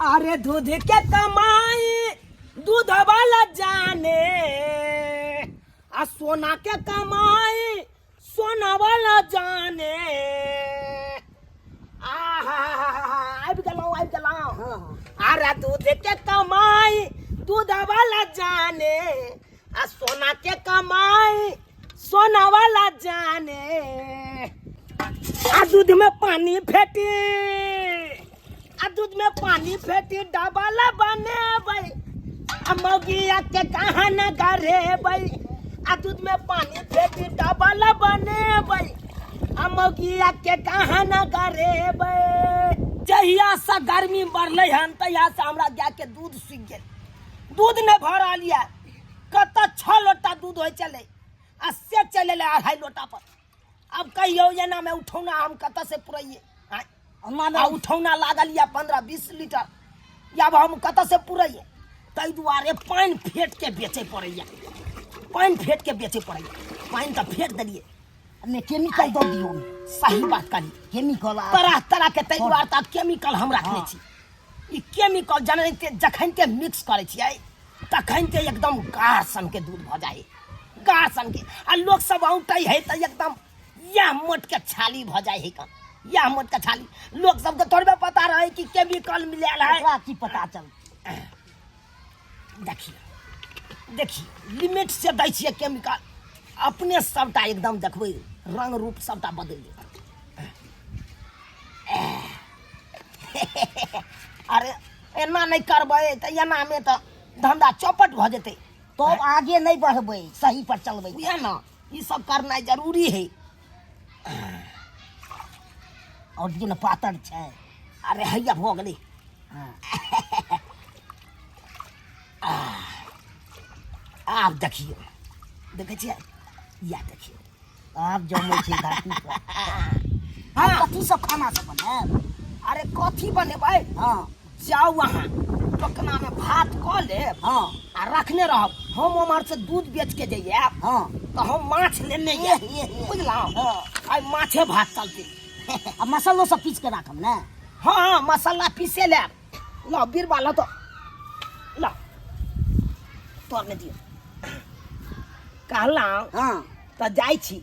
अरे दूध के कमाई दूध वाला जाने, आ सोना के कमाई सोना वाला जाने। आबि गेलौं। अरे दूध के कमाई दूध वाला जाने, आ सोना के कमाई सोना वाला जाने। आ दूध में पानी फेंटी, आ दूध में पानी फेंटी डबाला बने भाई, आ मौगिया के कहाँ न करे भाई। आ दूध में पानी फेंटी डबाला बने भाई, आ मौगिया के कहाँ न करे भाई। जहिया से गर्मी बढ़ले हन तहिया से हमरा गाय के दूध सूख गेल, दूध ने भरा लिया। कत 6 लोटा दूध हो चले, आ से चले 2.5 लोटा पर। अब कहियो एना में उठौना हम कत से पुरैये? उठौना लागल या 15-20 लीटर, अब हम कत से पुरैये? ताहि दुआरे पानि फेंट के बेचे पड़ैया, पानि फेंट के बेचे पड़ैया। पानि तो फेंट देलिए, ने केमिकल दो दियो। सही बात करी। केमिकल तरह तरह के ताहि दुआरे त केमिकल हम रखने छी। ई केमिकल जनते जखन के मिक्स करे छियै तखन के एकदम गाढ़ सन के दूध भ जाए, गाढ़ सन के। आ लोग सब औंटै है त एकदम यह मोट के छाली भ जाए है। यह मोट के छाली लोग सब के थोड़बे पता रहे कि केमिकल मिलाल है। एकरा की पता चल? देखिए लिमिट से दै छियै केमिकल, अपने सबटा एकदम देखबै रंग रूप सबटा बदल देत। अरे एना नहीं करबै त एना में त धंधा चौपट भ जेतै। तो आगे नहीं बढ़बै, सही पर चलबै। बुझे न, ई सब करनाइ जरूरी है। और दिन पातर छै। अरे हैया भ गेलै। आब देखियो, देखे छियै या देखियो आब जमै छै घाटी पर। हम कथी सब खाना सब बनाएब? अरे कथी बनेबै? हाँ जाओ वहाँ टोकना में भात क लेब, हाँ आ रखने रहब। हम उमहर से दूध बेच के जइए हाँ तो हम माछ लेने बुझलहुँ। आइ माछे भात चलते। आ मसालो सब पीस के राखब ने? हाँ मसाला पीसे लेब। लो बीरबा लो तो लो तोड़ने दियो। कहलहुँ हाँ तो जाइ छी।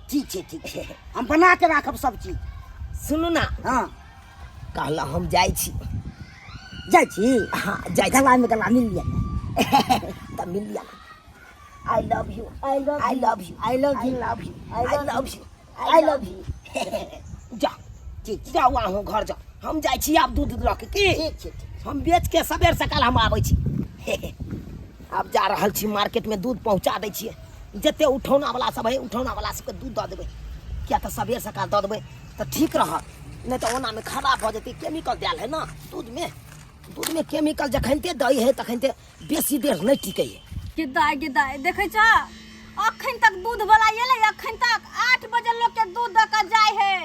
ठीक छै ठीक छै, हम बना के राखब सब चीज। सुनू ना, हाँ कहलहुँ हम जाइ छी। जाइ छी? हाँ जाइ छी। गला में गला मिल लिया ने? तब मिल लिया। I love you, I love I love you, I love I you love you, I I love love you you, I love you. जाओ ठीक जाओ वहाँ घर जाओ। हम जाइ छी आब दूध रख के। ठीक छै ठीक। हम बेच के सबेर सकाल हम आबै छी। आब जा रहल छी मार्केट में दूध पहुँचा दै छियै। जते उठौना वाला सब है उठौना वाला सबके दूध दऽ देबै, किया तऽ सबेर सकाल दऽ देबै तऽ ठीक रहत। नहीं तो ओना में खराब भ जेतै, केमिकल देल है ना दूध में। दूध में केमिकल जखनते दै है तखनते बेसी देर नहीं टिकै है। गिदाई देखे छ अखन तक दूध वाला एले, अखन तक 8 बजे लोग के दूध द के जाय है,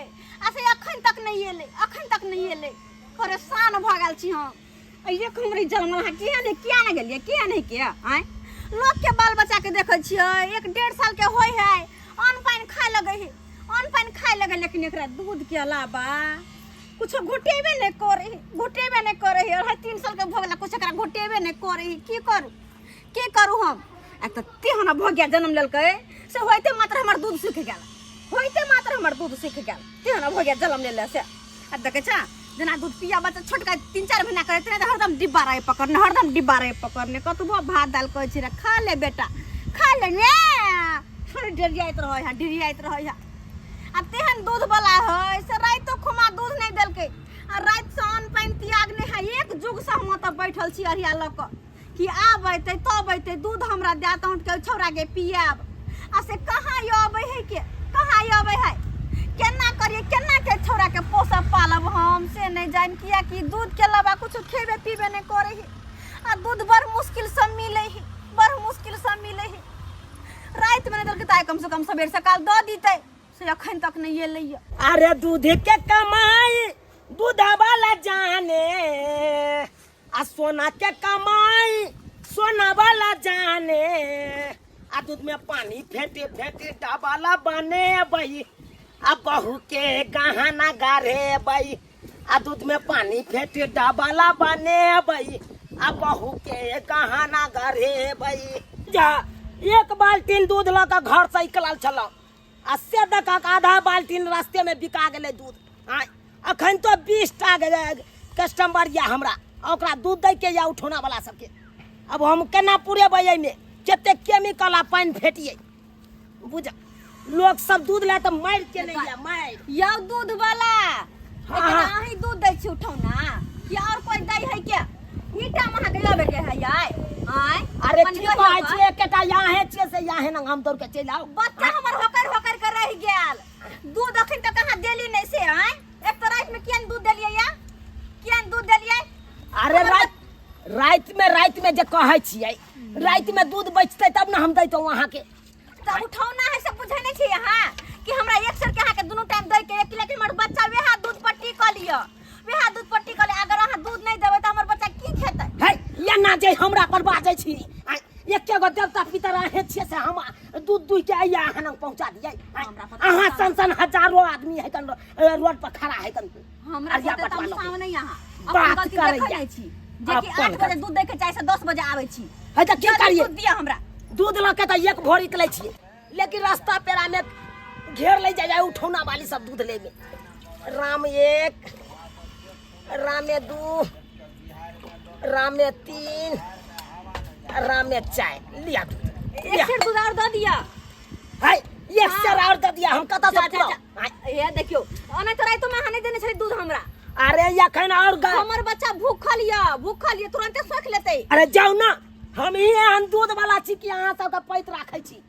आ से अखन तक नहीं एले, अखन तक नहीं एले। परेशान भ गेल छी हम। ये हमरे जन्म है किया नहीं गेलिए, किया नहीं किया? आय लोग के बाल बच्चा के देखे छियै 1-1.5 साल के होय है, अन्न पानी खाए लगे है, अन्न पानी खाए लगे, लेकिन एकरा दूध के अलावा कुछ घुटेबे नहीं करे है। और 3 साल के भ गेला कुछ एकरा घुटेबे नहीं करे है। की करू हम? एक तो तेहना भ गया जन्म लेलकै से होइते मात्र हमर दूध सीख गेल, होइते मात्र हमर दूध सीख गेल। तेहना भ गया जन्म लेले से। आ देखे छ जना दूध पिया बच्चा छोटका 3-4 महीना करे त हरदम डिब्बा रहे पकड़ने, हरदम डिब्बा रहे पकड़ने। कतबो भात दाल कहै छी रे खा ले बेटा, खा ले ने, थोड़ी डिरियाइत रहे है। आ तेहन दूध वाला है से रातो खुमा दूध नहीं देलकै, आ रात से अन्न पानी त्यागने है। एक जुग से हम त बैठल छी अरिया ल क कि आब अइतै तब अइतै दूध हमरा देत के छौड़ा के पियाब। आ से कहाँ आबै है के, कहाँ आबै है? केना करिए, केना के छौड़ा के पोसब पालब हम से नहीं जान, किया कि दूध के अलावा कुछ खेबे पीबे नहीं करे है। आ दूध बड़ मुश्किल से मिले है, बड़ मुश्किल से मिले है। रात में देलकै त कम से कम सबेर सकाल द दीते, से अखन तक नहीं एलै। अरे दूध के कमाई दूध वाला जाने, आ सोना के कमाई सोना वाला जाने। आ दूध में पानी फेंटे फेंटे डबाला बने बई, आ बहू के गहना गारे बई, आ दूध में पानी फेंटे डबला बने भाई आ बहू के कहाना घरे भाई जा 1 बाल्टीन दूध लगा घर से निकलल चलो आ से देखा आधा बाल्टीन रास्ते में बिका गेले दूध। हाँ अखन तो 20 टा कस्टमर या हमरा ओकरा दूध दे के या उठौना वाला सबके अब हम केना पूरे बजे में कते केमिकल आ पानी फेटिए बुझ लोग सब दूध ले तो मार के नहीं या मार या दूध वाला हाँ। अही दूध दै छी उठौना कि और कोई दै है क्या ईटा महा के लेबे के है आय आय अरे की कहै छी एकटा यहाँ छे से यहाँ न हम दौड़ के चल आओ बच्चा हमर होकर के रह गेल दूध अखन तक कहां देली नहीं से आय एक तो रात में कियन दूध देलिए या कियन दूध देलिए अरे रात में जे कहै छियै रात में दूध बचतै तब न हम दैतो वहां के तब उठौना है सब बुझै नहीं छी यहां कि हमरा एक सर के के दोनों टाइम दै के 1 किलो के हमर बच्चा वेहा दूध पट्टी क लियो वेहा दूध पट्टी क ले अगर अहां दूध नहीं देबै त हमर बच्चा की खेतै है या ना जे हमरा पर बाजै छी एके गो देवता पितर आहे छियै से हम दूध दुई के आया हन पहुंचा दियै अहां सन हजारों आदमी है कन रोड पर खड़ा है कन हमरा के त सामने यहां बात करै छी जे कि 8 बजे दूध दै के चाहे से 10 बजे आबै छी है त की करिए दूध दिया हमरा दूध ल के त एक भोर निकलै छियै लेकिन रास्ता पेरा में घेर ले जाए उठौना वाली सब दूध ले में राम 1 राम 2 राम 3 राम 4 लिया दूध एक सेर दूध और दे दिया है एक सेर और दे दिया हम कता से पूरा ये देखियो ओने तो रात में हाने देने छले दूध हमरा अरे यखन और हमर बच्चा भूखल ये तुरंते सोख लेते अरे जाओ ना हम ही एहन दूध वाला छी कि अहाँ सबके पैत राखै छी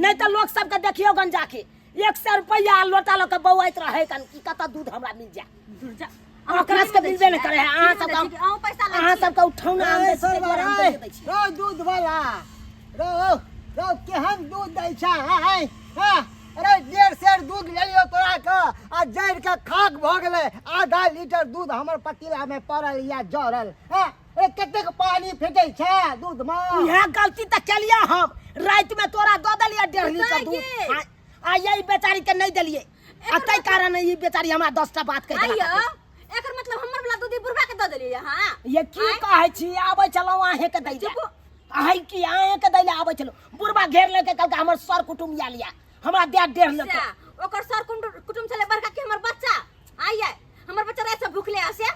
नहीं तो लोग सबके देखियो गन जाके 100 रुपया लोटा लोग के बौआइत रहे कन की कता दूध हमरा मिल जा ओकरा से मिलबे नहीं करे अहाँ सब अहाँ सबके उठौना हम दे छी रो दूध वाला रो केहन दूध दै छै हां अरे 1.5 सेर दूध लेलियो तोरा के आ जड़ के खाक भ गेलै आधा लीटर दूध हमर पतीला में पड़ल या जरल हां ए कते के पानी फेटै छै दूध में यह गलती त केलिया हम रात में तोरा द देलिया 1.5 लीटर दूध आ यही बेचारी के नहीं देलिए आ तै कारण ई बेचारी हमरा 10 टा बात कह आइयो एकर मतलब हमर वाला दूध बुढ़वा के द देलिए हां ये की कहै छी आबै चलो आहे के दै जा आहे की आहे के दै ले आबै चलो बुढ़वा घेर लेके कहलका हमर सर कुटुम या लिया हमरा दे 1.5 लीटर ओकर सर कुटुम चले बड़का के हमर बच्चा आइए हमर बच्चा रात से भूखले आसे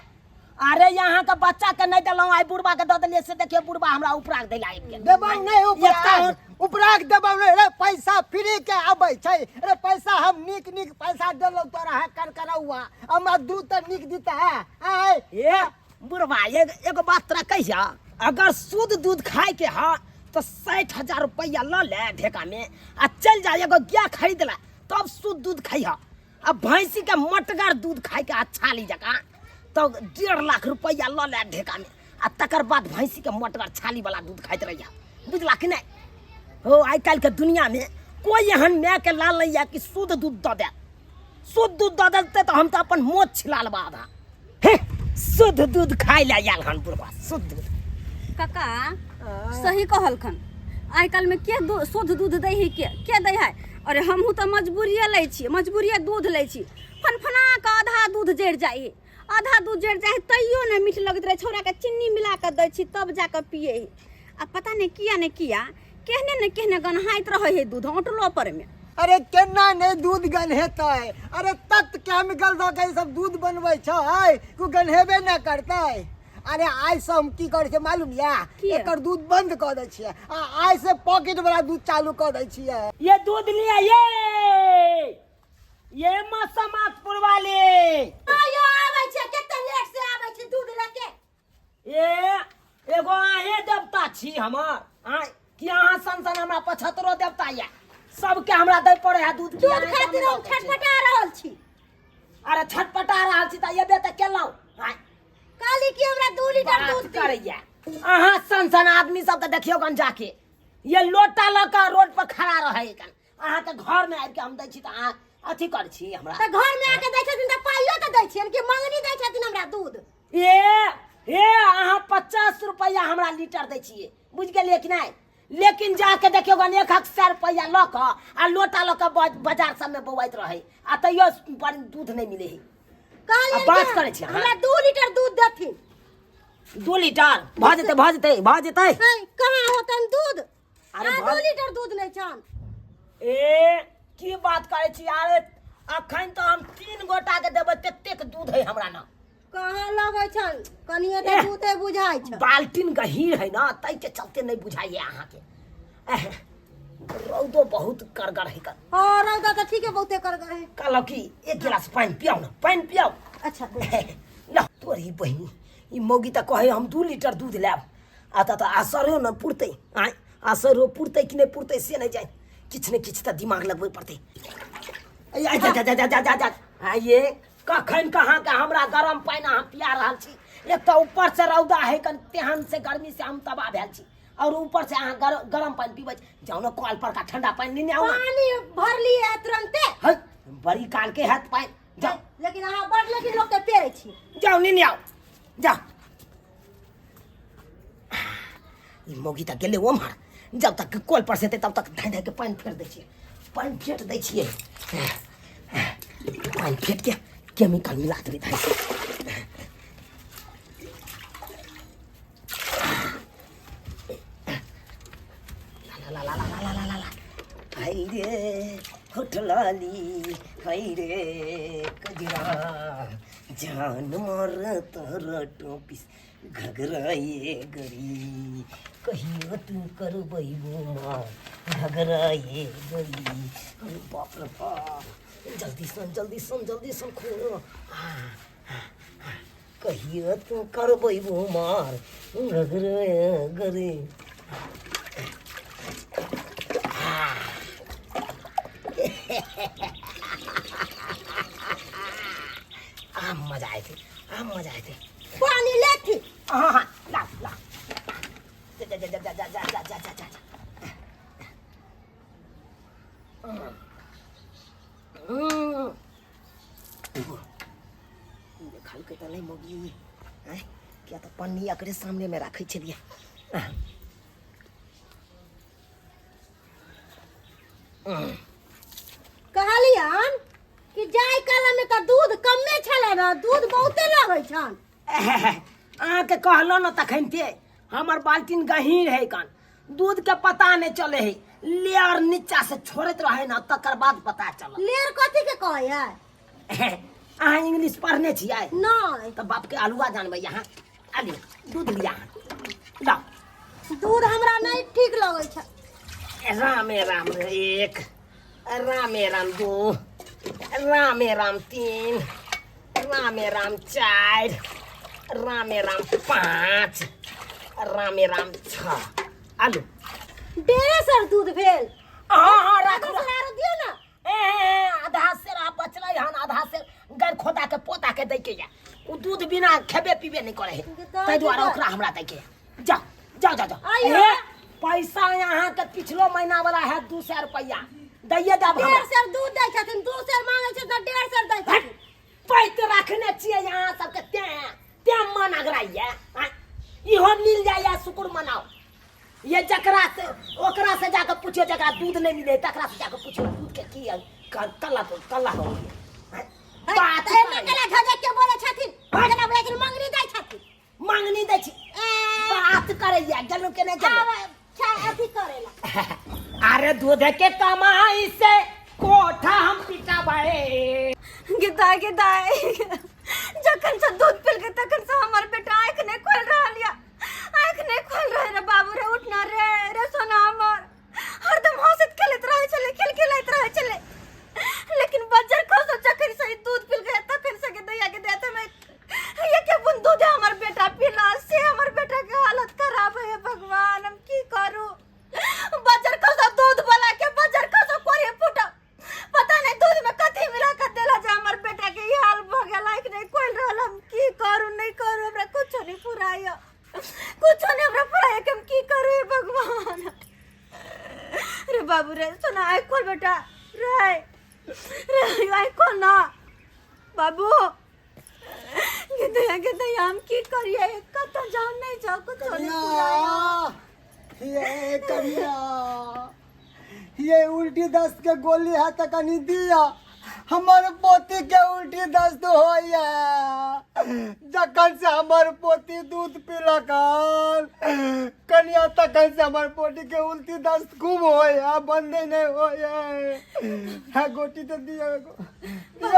अरे यहाँ का बच्चा के नहीं दलौ आई बुढ़वा के द देलिए से देखिए बुढ़वा हमरा उपराग दे ला आबि गेल देबौ नहीं उपराग देबौ नहीं रे पैसा फ्री के आबै छै रे पैसा हम निक पैसा देलौ तोरा है करकरौआ हमरा दूध त निक दिता है आय ए बुढ़वा एगो बात तोरा कहिया अगर शुद्ध दूध खाए के हा तो 60,000 रुपया ल ले ढेका में आ चल जा एगो गाय खरीद ला तब शुद्ध दूध खाइहा अब भैंसी के मटगर दूध खाए के अच्छा ली जका तो 1.5 लाख रुपया ल ले ढेका में आ तकर बाद भैंसी के मटगर छाली वाला दूध खाइत रहिया बुझला कि नहीं हो आई काल के दुनिया में कोई एहन मैं के लाल नहीं है कि शुद्ध दूध द दे शुद्ध दूध द देते तो हम तो अपन मोच छिला लेबा आधा हे शुद्ध दूध खाइ ले आयल हन बुढ़वा शुद्ध दूध काका सही कहलखन आइ काल में के शुद्ध दूध दै है के दै है अरे हमहू तो मजबूरिये लै छी मजबूरिये दूध लै छी फनफना के आधा दूध जड़ जाए आधा दूध जड़ जाए तैयो नहीं मीठ लगत रहे छोरा के चीनी मिला के दै छी तब जाके पिए है आ पता नहीं किया केहने गनहाइत रहे है दूध ओटलो पर में अरे केना नहीं दूध गनहेतै अरे तत केमिकल दऽ के सब दूध बनबै छै को गनहेबे न करतै अरे आई से हम की करे छै मालूम या एकर दूध बंद कर दै छियै आ आई से पॉकेट वाला दूध चालू कर दै छियै ये दूध लिया ये समाजपुर वाले आयो आबै छै कते लेट से आबै छै दूध लेके ए एगो आहे देवता छी हमर आ कि अहाँ सन हमरा 75 देवता या सबके हमरा दै पड़े है दूध खातिर हम छटपटा रहल छी अरे छटपटा रहल छी त एबे त केलौ काली की हमरा 2 लीटर दूध करैया अहाँ सन आदमी सब के देखियो गन जाके ये लोटा लका रोड पर खड़ा रहे कन अहाँ के घर में आबि के हम दै छी त अहाँ अथी कर छी हमरा त घर में आके दै छथिन त पाइयो त दै छियन कि मंगनी दै छथिन हमरा दूध ए अहाँ 50 रुपया हमरा लीटर दै छिए बुझ गेलिए कि नहीं लेकिन जाके देखियो गन 1,000 रुपया ल क आ लोटा ल क बाजार सब में बौआइत रहे आ तैयो दूध नहीं मिले है कहलिए अब बात करे छी अहाँ। हमरा 2 लीटर दूध देथिन 2 लीटर भ जेतै हैं कहाँ होतन दूध अरे आ भऽ- 2 लीटर दूध नहीं छन ए की बात करे छी अरे अखन तो हम 3 गोटा के देबै ततेक दूध है हमरा ना कहाँ लगे छन कनिए एह। तो दूधे बुझाई छ बाल्टीन गहीर है ना तै के चलते नहीं बुझाइए अहाँ के रौदो बहुत करगर है कर हां रौदा तो ठीक है बहुते कर गए कहलो कि 1 गिलास पानी पियाओ ना पानी पियाओ अच्छा ल तोरी बहिनी ई मौगी त कहे हम 2 लीटर दूध लेब आता त आसरो न पुरतै आइ आसरो पुरतै कि नहीं पुरतै से नहीं जाए किछ ने किछ त दिमाग लगबै पड़तै आई जा जा जा जा जा जा आ ये कखन कहाँ के हमरा गरम पानी अहाँ पिया रहल छी एक त ऊपर से रौदा है कन तेहन से गर्मी से हम तबाह भेल छी और ऊपर से अहाँ गरम पानी पीबै जाओ न कल पर का ठंडा पानी नहीं आओ ना पानी भर लिए तुरंते है बड़ी काल के हाथ पानी जाओ लेकिन अहाँ बड़ लेकिन लोग के पेरे छी जाओ नहीं आओ जाओ ई मोगी तक गेले ओम्हर जब तक कल पर से तब तक धाइ धाइ के पानी फेर दै छियै पानी फेट दै छियै पानी फेट के केमिकल मिला देबै धाइ से ला ला ला ला ला ला ला ला हाय रे होठलाली हाय रे कजरा जान मार तर टोपिस घगराए गरी कहियो तू करबै मार घगराए गरी अरे बाप रे बाप जल्दी सन खो कहियो तू करबै मार घगराए गरी मजा आए थे पानी लेथी हाँ ला ला जा जा जा जा जा जा जा जा जा जा देखल के तो नहीं मोगी हैं क्या तो पन्नी एकरे सामने में रखे छलिए कहलियन कि जाय काला में का दूध कमे छले ना दूध बहुते लागै छन अहाँ के कहलो न तखन ते हमर बाल्टीन गहीर है कन दूध के पता नहीं चले है लेयर नीचा से छोड़त रहे ना तकर बाद पता चल लेर कथी के कहै है अहाँ इंग्लिश पढ़ने छियै नहीं तो बाप के आलुआ जानबै यहाँ आलू दूध लिया लाओ दूध हमरा नहीं ठीक लगै छ रामे राम एक रामे राम दो रामे राम तीन रामे राम चार रामे राम 5 रामे राम 6 आलू डेरे सर दूध भेल हाँ राखू आरो दियो ना आधा सेर बचलै हन आधा सेर गैर खोदा के पोता के दै के या उ दूध बिना खेबे पीबे नहीं करे है ताहि दुआरे ओकरा हमरा दै के जा जा जा जा आइयो। पैसा यहाँ के पिछलो महीना वाला है 200 रुपया दैये दब हमरा 1.5 सर दूध दै छथिन 2 सर मांगै छै त 1.5 सर दै छथिन पैत रखने छियै यहाँ सबके ते मन अगराइए इहो मिल जाइए शुक्र मनाओ ये जकरा से ओकरा से जाकर पूछियो जकरा दूध नहीं मिले तकरा से जाकर पूछियो दूध के की है कल्ला हो बात एने केला धजे के बोले छथिन केला बोले कि मंगनी दै छथिन मांगनी दै छी बात करैया जल्लू के नहीं जल्लू अच्छा अथी करेला अरे दूध के कमाई से कोठा हम पिटाबे गिदाई जखन से दूध पिल के तखन से हमर बेटा आँख नहीं खोल रहल या आँख नहीं खोल रहे रे बाबू रे उठना रे सोना हमर हरदम हंसत खेलत रहे चले खिलखिलाइत रहे चले लेकिन बजर को से जखन से दूध पिल गए तखन से के दैया के देते में ये के बुन दूध हमर बेटा पिला से हमर बेटा के हालत खराब है भगवान हम की करूं बजर को से दूध वाला के बजर को से कोरे फुटा पता नहीं दूध में कथी मिला के देला जे हमर बेटा के ये हाल भ गेल लाइक नहीं कोई रहल हम की करू नहीं करू हमरा कुछ नहीं फुराया कुछ नहीं हमरा फुराया के हम की करू हे भगवान रे बाबू रे सुना आई खोल बेटा रे आई खोल ना बाबू के हम की करिए कत जाओ नहीं जाओ कुछ नहीं फुराया ये करिया ये उल्टी दस्त के गोली है तो कनी दिया हमार पोती के उल्टी दस्त होया जखन से हमार पोती दूध पीलकन कनिया तखन से हमार पोती के उल्टी दस्त खूब होया बंदे नहीं होया है गोटी तो दिया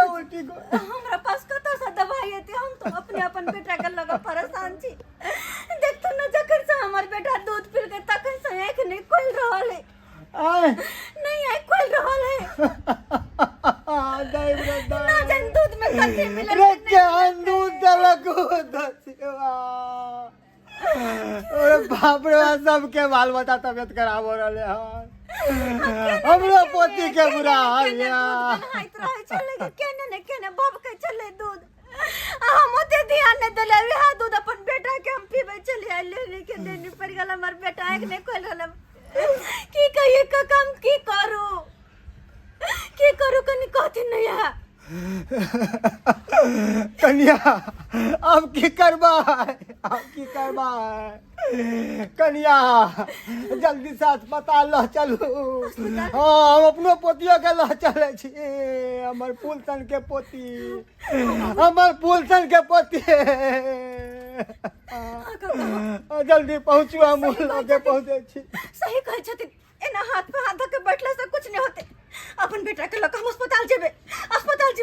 उल्टी को हमरा पास कतो सा दवाई है हम तो अपने अपन बेटा के लगा परेशान छी देख तो न जखन से हमर बेटा दूध पी के तखन से आंख नहीं खोल रहल है नहीं आंख खोल रहल है ना जान दूध में कथी मिले रे क्या दूध दलक दसिवा अरे बाप रे सबके बाल बच्चा तबियत खराब हो रहले हैं हमरो पोती के बुरा हाल है चले केने बाप के चले दूध हम ओते ध्यान न देले हा दूध अपन बेटा के हम पीबे चले आ ले के देनी पर गला हमर बेटा एक ने खोल रहल की कहिए का काम की करू कनी कथि नहीं है कन्या अब की करबा कन्या जल्दी से अस्पताल ल चलू हाँ हम अपनो पोतियो के ल चले छी हमर फूलसन के पोती जल्दी पहुँचू हम लगे पहुँचे छी सही कहे छथिन एना हाथ पे हाथ धके बैठला से कुछ नहीं होते अपन बेटा के लक हम अस्पताल जेबे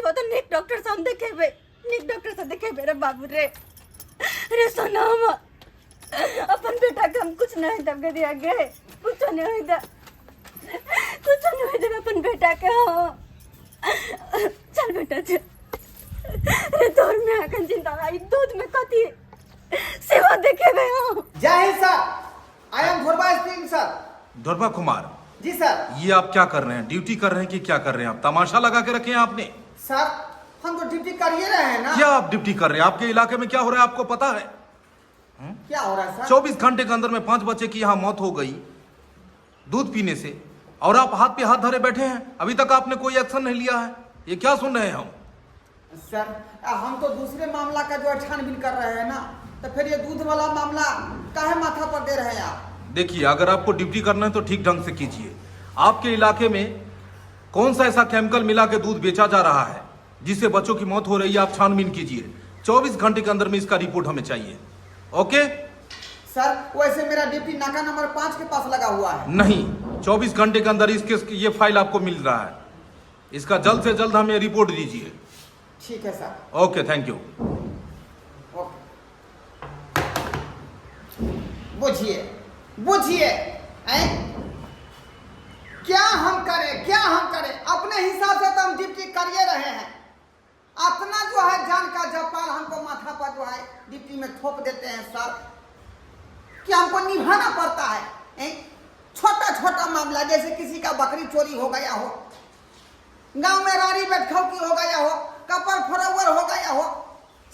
तो नीक डॉक्टर से हम देखेबे रे बाबू रे सोनाम अपन बेटा के हम कुछ नहीं तब के दिया गे कुछ नहीं होई दे अपन बेटा के हो चल बेटा चल रे तोर में आकन चिंता आई दूध में कथी सेवा देखेबे हो जय हिंद sir I am Dhorba speaking sir Dhorba Kumar ji sir ये आप क्या कर रहे हैं ड्यूटी कर रहे हैं कि क्या कर रहे हैं आप तमाशा लगा के रखे हैं आपने सर हम तो ड्यूटी कर ही रहे हैं ना क्या आप ड्यूटी कर रहे हैं आपके इलाके में क्या हो रहा है आपको पता है क्या हो रहा है सर 24 घंटे के अंदर में 5 बच्चे की यहाँ मौत हो गई दूध पीने से और आप हाथ पे हाथ धरे बैठे हैं अभी तक आपने कोई एक्शन नहीं लिया है ये क्या सुन रहे हैं हम सर हम तो दूसरे मामला का जो छानबीन कर रहे हैं ना तो फिर ये दूध वाला मामला काहे माथा पर दे रहे हैं आप देखिए अगर आपको ड्यूटी करना है तो ठीक ढंग से कीजिए आपके इलाके में कौन सा ऐसा केमिकल मिला के दूध बेचा जा रहा है जिससे बच्चों की मौत हो रही है आप छानबीन कीजिए 24 घंटे के अंदर में इसका रिपोर्ट हमें चाहिए ओके सर वैसे मेरा ड्यूटी नाका नंबर 5 के पास लगा हुआ है नहीं 24 घंटे के अंदर इसके ये फाइल आपको मिल रहा है इसका जल्द से जल्द हमें रिपोर्ट दीजिए ठीक है सर ओके थैंक यू बुझिए क्या हम करें अपने हिसाब से तो हम ड्यूटी करिए रहे हैं अपना जो है जान का जपाल हमको माथा पर जो है ड्यूटी में थोप देते हैं सर कि हमको निभाना पड़ता है छोटा मामला जैसे किसी का बकरी चोरी हो गया हो गांव में रानी बैठौकी हो गया हो कपर फरोवर हो गया हो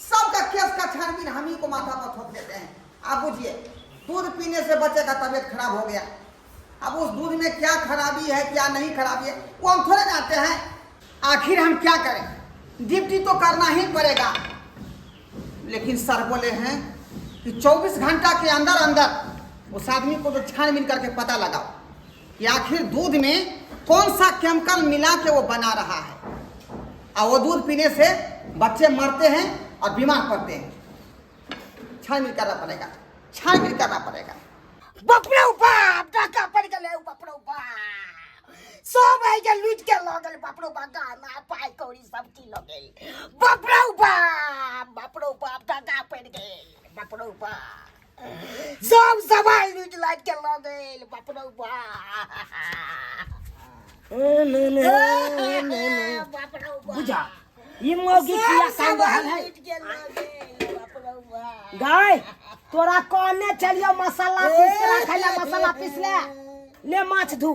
सबका केस का छानबीन हम ही को माथा पर थोप देते हैं आप बुझिए दूध पीने से बच्चे का तबीयत खराब हो गया अब उस दूध में क्या खराबी है क्या नहीं खराबी है वो हम थोड़े जानते हैं आखिर हम क्या करें ड्यूटी तो करना ही पड़ेगा लेकिन सर बोले हैं कि 24 घंटा के अंदर उस आदमी को तो छानबीन करके पता लगाओ कि आखिर दूध में कौन सा केमिकल मिला के वो बना रहा है और वो दूध पीने से बच्चे मरते हैं और बीमार पड़ते हैं छानबीन करना पड़ेगा बापरे बाप टाका पड़ गेले बापरे बाप सब आई के लूट के ल गेल बापरे बाप गाना पाई कौड़ी सब की ल गेल बापरे बाप टाका पड़ गेल बापरे बाप सब सवाई लूट लाट के ल गेल बापरे बाप बुझा ये मोगी किया काम है गाय तोरा कहने चलियो मसाला पीस के रखैला मसाला पीस ले माछ धू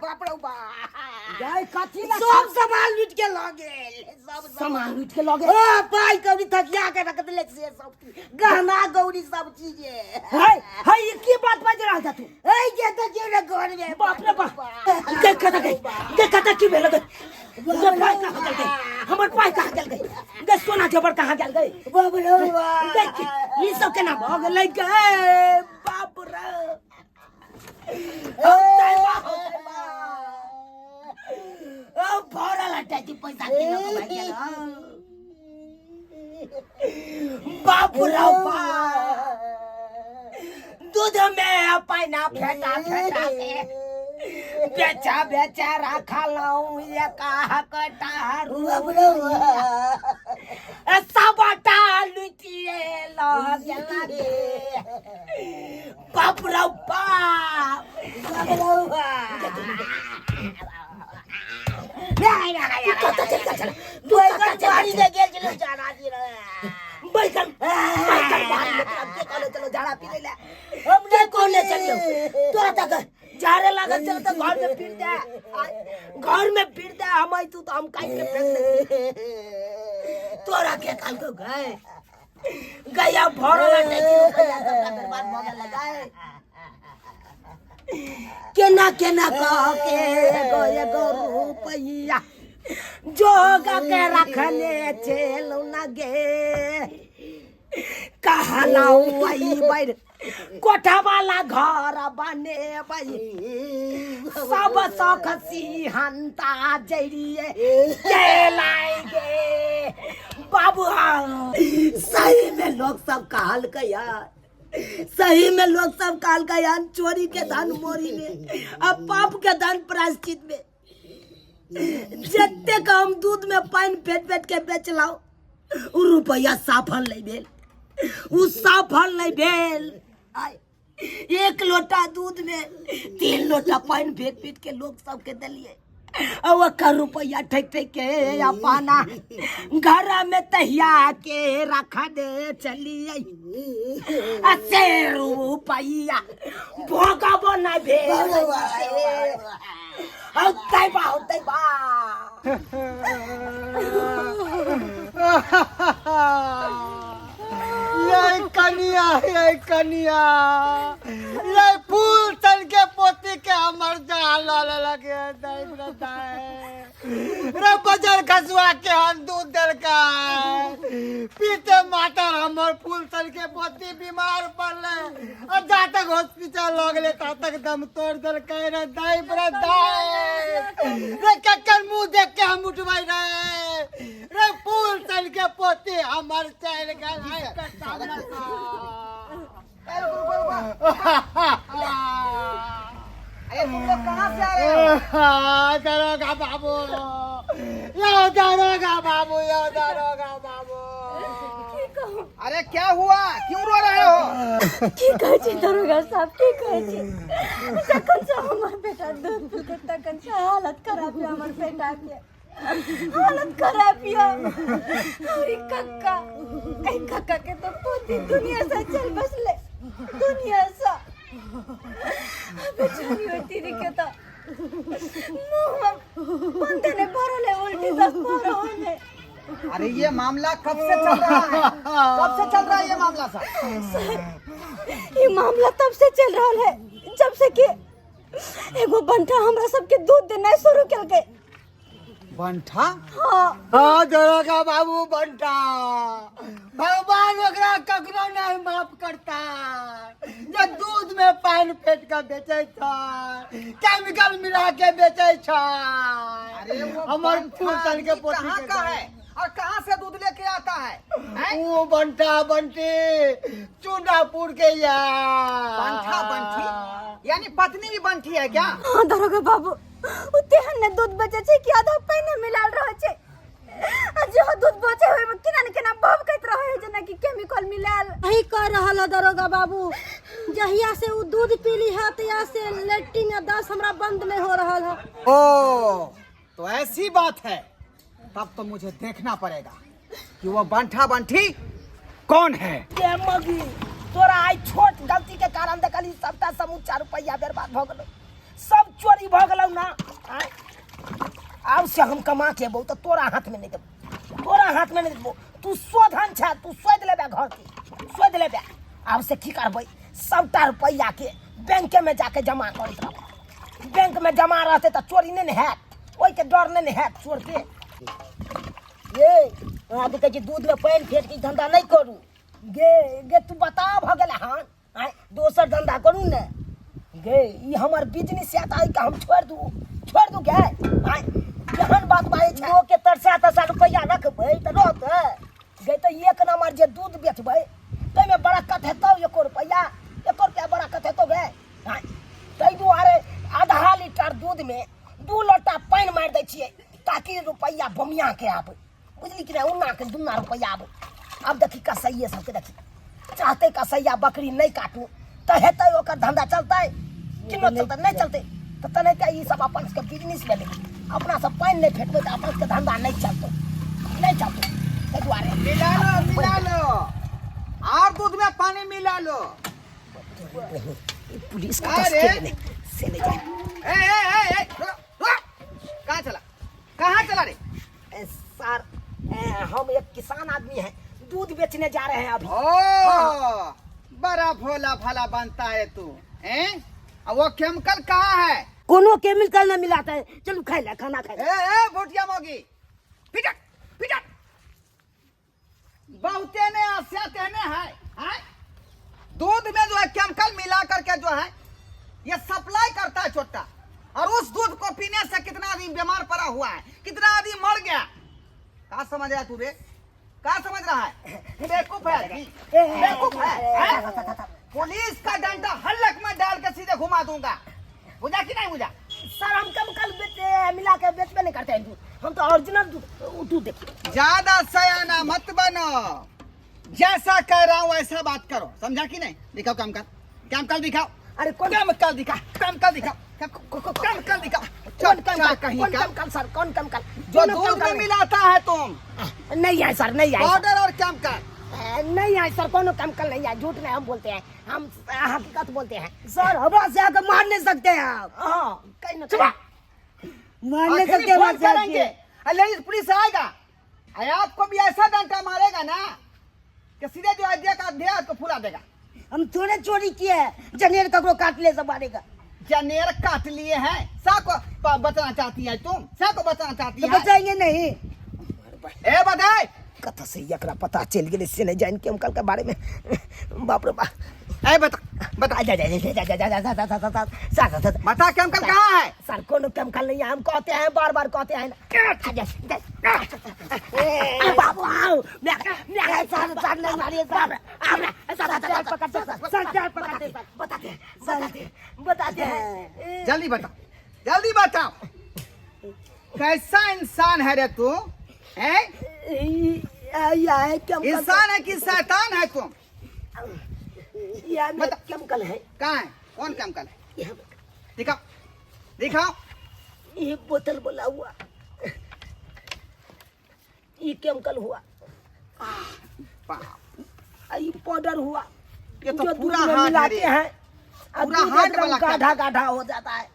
बाप रे बाप गाय कथी ला सब सामान लूट के ल गेल सब सामान लूट के ल गेल ओ पाई कभी थकिया के रख देले से सब गहना गौरी सब चीज है ये की बात बाज रहा था तू ए जे तो जे घर में बाप रे बाप देखा की भेल गई पाई कहां गल गई हमर पाई कहां गल गई गे सोना जबर कहां गल गई बाप रे बाप ई सब केना भ गेलै गे बाप रे भरल हटाई पैसा किलो के भाई गेल बाबू राव दूध में पाइना फेटा फेटा के बेचा बेचा रखा लाऊं ये कहा कटारू सबटा लुटिए लगे बाबू राव झाड़ा पी ले हमने कौन ले चलियो तोरा तक झाड़े लागल चल तो घर में फिर दे घर में फिर दे हम तू तो हम काट के फेंक दे तोरा के काल को गए गया भरल टेकी रुपया सबका बर्बाद भ गेल लगाए केना केना कह के गए गो रुपया जोगा के रखने चलो ना गे कहलाऊ आई बैर कोठा वाला घर बने भाई सब शौक सिहंता जरिए लाएंगे बाबू सही में लोग सब कहल के यार सही में लोग सब कहल के यार चोरी के धन मोरी में अब पाप के धन प्रायश्चित में जत्ते का हम दूध में पानी फेट फेट के बेच लाओ उ रुपया साफल नहीं भेल उ साफल नहीं भेल एक लोटा दूध में 3 लोटा पानी फेट फेट के लोग सबके दिलिए और का रुपया ठेक ठेक के या पाना घर में तहिया के रखा दे चलिए अस्से रुपया भोगा बना भेल होतै बा ये कनिया ये फूल तन के पोती के हमर जाल लगे रे बजर खसुआ के हम दूध दल का पीते मातर हमर फूल तन के पोती बीमार पड़ले और जा तक हॉस्पिटल लगले ता तक दम तोड़ दल के रे दाई रे कक्कर मुंह देख के हम उठवाई रे फूल तन के पोती हमर चल गल है पे सामने अरे तुम लोग कहाँ से आ रहे हो? दारोगा बाबू यो दारोगा बाबू यो दारोगा बाबू अरे क्या हुआ क्यों रो रहे हो? की कहै छी दरोगा साहब की कहै छी तखन से हमर बेटा दूध पी के तखन से हालत खराब है हमर बेटा के हालत खराब है अरे कक्का के तो पूरी दुनिया से चल बसले दुनिया से बेचारी बेटी के तो मुंह बंदे ने भरले उल्टी 10 बार होने। अरे ये मामला कब से चल रहा है? कब से चल रहा है ये मामला सर? ये मामला तब से चल रहा है जब से कि एगो बंठा हमरा सबके दूध देना शुरू कर के। बंठा? हाँ दारोगा बाबू बंठा भगवान ओकरा ककरो नहीं माफ करता जो दूध में पानी फेट के बेचे था केमिकल मिला के बेचे था। अरे वो हमार बंठा फूल तन के पोती कहाँ के का है और कहाँ से दूध लेके आता है? हैं? वो बंठा बंटी चुनापुर के यार बंठा बंठी यानी पत्नी भी बंठी है क्या? हाँ दरोगा बाबू उतेहन ने दूध बेचे छै कि आधा पानी मिलाल रहे छै आ जो दूध बेचे होय में किना न किना बब कहत रहे है जना कि केमिकल मिलाल वही कर रहल है दरोगा बाबू जहिया से उ दूध पीली है तया से लेट्रिन या दास हमरा बंद नहीं हो रहल है। ओ तो ऐसी बात है तब तो मुझे देखना पड़ेगा कि वो बंठा बंठी कौन है। ये मगी तोरा आई छोट गलती के कारण देखली सबटा समूचा रुपया बर्बाद भ गेलो सब चोरी भ गेलौ ना। आब से हम कमा के बहु तो तोरा हाथ में नहीं देबो तोरा हाथ में नहीं देबो तू शोधन छ तू शोध लेबे घर के शोध लेबे। आब से की करबै सबटा रुपया के बैंक में जाके जमा करत रहब बैंक में जमा रहते तो चोरी नहीं हैत ओइ के डर नहीं हैत चोर के। ये आदि के दूध में पानी फेट के धंधा नहीं करू गे गे तू बता भ गेल हां आय दोसर धंधा करू ने गे ई हमर बिजनेस है त हम छोड़ दू गे आय केहन बात भाई छो के तरसा रुपया रखबै त रहतै गई तो एक नंबर जे दूध बेचबै तै में बरकत हेतौ। 1 रुपया 1 रुपया बरकत हेतौ गे। हाँ, तै दुआरे आधा लीटर दूध में 2 लोटा पानी मार दै छियै ताकि रुपया बमिया के आबै। बुझली कि नहीं? उन्ना के दुन्ना रुपया आबै। अब देखी कसैये सबके देखी चाहते कसैया बकरी नहीं काटू तो हेतै ओकर धंधा चलतै कि नहीं चलतै? नहीं चलतै तो तने के ई सब अपन के बिजनेस में ले अपना सब पानी नहीं फेंकबै तो अपन के धंधा नहीं चलतै। नहीं चलतै तै दुआरे मिला लो और दूध में पानी मिला लो। पुलिस का अरे! से ले जाए। कहाँ चला? कहाँ चला रे? सर हम एक किसान आदमी हैं, दूध बेचने जा रहे हैं अभी। ओ बड़ा भोला भाला बनता है तू हैं? और वो केमिकल कहाँ है? कोनो केमिकल न मिलाता है। चलो खाए ले, खाना खाए। भुटिया मोगी पिटक पिटक बहुते ने आसिया कहने हैं हैं? दूध में जो है केमिकल मिला करके जो है ये सप्लाई करता है छोटा। और उस दूध को पीने से कितना आदमी बीमार पड़ा हुआ है, कितना आदमी मर गया। कहा समझ रहा है तू रे? कहा समझ रहा है? बेवकूफ है बेवकूफ है? पुलिस का डंडा हल्लक में डाल के सीधे घुमा दूंगा। बुझा कि नहीं बुझा? सर हम केमिकल मिला के बेचबे नहीं करते हैं दूध, हम तो ओरिजिनल दूध देखिए। ज्यादा सयाना मत बनो, जैसा कह रहा हूँ वैसा बात करो, समझा कि नहीं? दिखाओ केमिकल दिखाओ। अरे कौन केमिकल दिखाओ केमिकल दिखाओ केमिकल दिखाओ। कौन केमिकल सर? कौन केमिकल जो दूध में मिलाता है तुम? नहीं है सर, नहीं है पाउडर और केमिकल नहीं है सर, कोनो केमिकल नहीं है। झूठ नहीं हम बोलते हैं, हम हकीकत बोलते हैं सर। हवा से आकर मार नहीं सकते हैं आप। हाँ कहीं ना मार नहीं सकते फोन करेंगे। अरे पुलिस आएगा आपको भी ऐसा डंडा मारेगा ना कि सीधे जो है का अध्याय को फुला देगा। हम थोड़े चोरी किए हैं, जनेर ककरो काट ले सब मारेगा। जनेर काट लिए हैं, साको बचना चाहती है तुम? साको बचना चाहती तो है? बचाएंगे नहीं। ए बधाई कथा से एकरा पता चल गए से नहीं जान केमिकल के बारे में। बाप रे बाप। ए बता जा बता केमिकल कहाँ है? सर कोनो केमिकल नहीं है, हम कहते हैं बार बार कहते हैं ना। बाबू सर नहीं मारिए सर। बताते हैं। जल्दी बताओ कैसा इंसान है रे तू? हैं? इंसान है कि शैतान है तुम? केमिकल है। कहाँ है? कौन केमिकल है? दिखाओ ये बोतल बोला हुआ, ये केमिकल हुआ, ये पाउडर हुआ। ये तो जो पूरा दूध में हाथ मिलाते है। हैं पूरा हाथ वाला गाढ़ा गाढ़ा हो जाता है।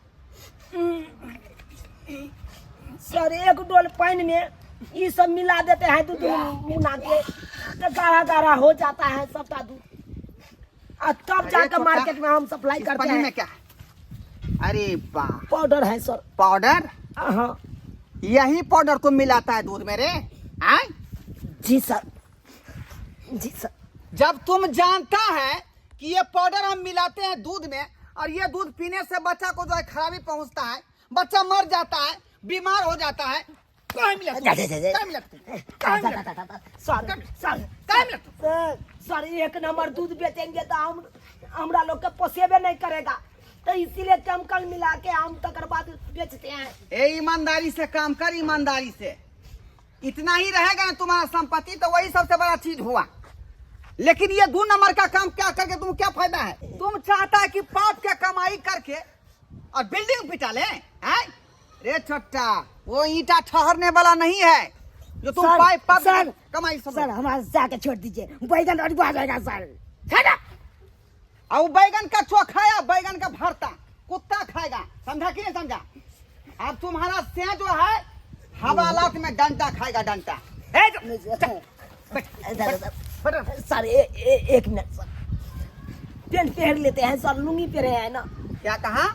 सर 1 डोल पानी में ये सब मिला देते हैं दूध मिला के तो गाढ़ा गाढ़ा हो जाता है सबका दूध। और तब जाकर मार्केट में हम सप्लाई करते हैं। में क्या? अरे वाह, पाउडर है सर। पाउडर? हाँ यही पाउडर तुम मिलाता है दूध में रे? आए? जी सर, जी सर। जब तुम जानता है कि ये पाउडर हम मिलाते हैं दूध में और ये दूध पीने से बच्चा को जो है खराबी पहुंचता है, बच्चा मर जाता है, बीमार हो जाता है, सर 1 नंबर दूध बेचेंगे तो हमरा लोग के पोसेबे नहीं करेगा, तो इसीलिए केमिकल मिला के हम तकर बाद बेचते हैं। ईमानदारी से काम कर, ईमानदारी से। इतना ही रहेगा ना तुम्हारा संपत्ति तो वही सबसे बड़ा चीज हुआ। लेकिन ये 2 नंबर का काम क्या करके तुम क्या फायदा है? तुम चाहता है कि पाप के कमाई करके और बिल्डिंग पिटा ले? रे छोटा, वो ईटा ठहरने वाला नहीं है जो तुम पाप कमाई समझ। सर हमारा जाके छोड़ दीजिए, बैगन अड़वा जाएगा सर। और बैगन का चोखा या बैगन का भरता कुत्ता खाएगा, समझा कि नहीं समझा? अब तुम्हारा से जो है हवालात में डंडा खाएगा, डंडा। सर 1 मिनट सर, पेंट पहन लेते हैं सर, लुंगी पहने हैं ना। क्या कहा?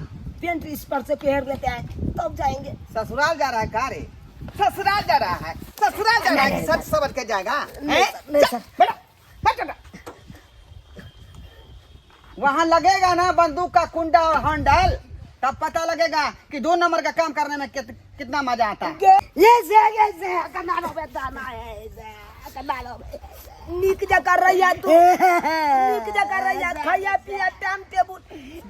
पेंट इस पर से पहन लेते हैं तब जाएंगे। ससुराल जा रहा है का रे? ससुराल जा रहा है, ससुराल जा रहा है कि सच सबर के जाएगा? नहीं सर। वहाँ लगेगा ना बंदूक का कुंडा और हैंडल, तब पता लगेगा कि 2 नंबर का काम करने में कितना मजा आता है। ये कनालो में दाना है कनालो में नीक जगह रहिया तू नीक जगह रहिया खाया पिया टाइम टेबल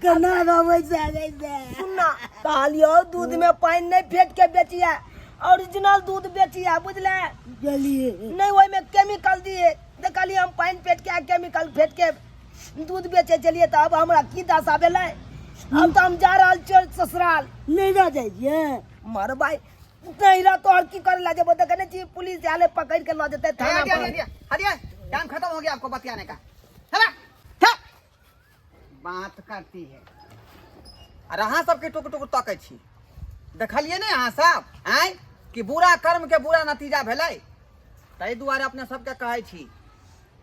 कनालो में से सुनना कहलियो दूध में पानी नहीं फेंट के बेचिया ओरिजिनल दूध बेचिया बुझले चलिए नहीं वही में केमिकल दिए देखलिए हम पानी फेंट के केमिकल फेंट के दूध बेचे चलिए तो अब हमरा की दशा भेलै अब तो हम जा रहल छियै ससुराल नहीं ना जाइए मर भाई नहीं रह तो और की करे ला जब देखने चाहिए पुलिस आले पकड़ के ला देते थाना पर हटिए टाइम खत्म हो गया आपको बतियाने का है ना क्या बात करती है और अहाँ सबके टुक टुक तकै छी देखलिए ने अहाँ सब आय कि बुरा कर्म के बुरा नतीजा भेलै ताहि दुआरे अपने सबके कहै छी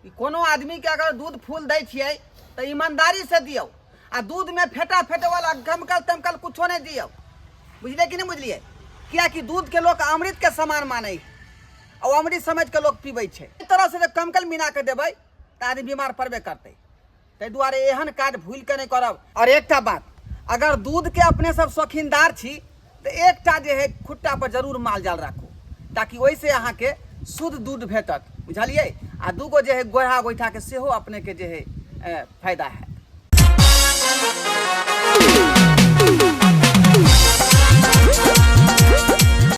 कि कोनो आदमी के अगर दूध फूल दै छियै तो ईमानदारी से दियौ आ दूध में फेटा फेटे वाला केमिकल तेमकल कुछो नहीं दियौ बुझलिए कि नहीं बुझलिए किया कि दूध के लोग अमृत के समान माने और अमृत समझ के लोग पीबै छै इस तरह से केमिकल मिला के देबै तो आदमी बीमार पड़बे करतै ताहि दुआरे एहन काज भूल के नहीं करब। और एकटा बात अगर दूध के अपने सब शौकीनदार छी तो एकटा जे है खुट्टा पर जरूर माल जाल राखू ताकि ओइसे अहाँ के शुद्ध दूध भेटत बुझलिए आ दूगो जे है गोढ़ा गोइठा के सेहो अपने के जे है फायदा है।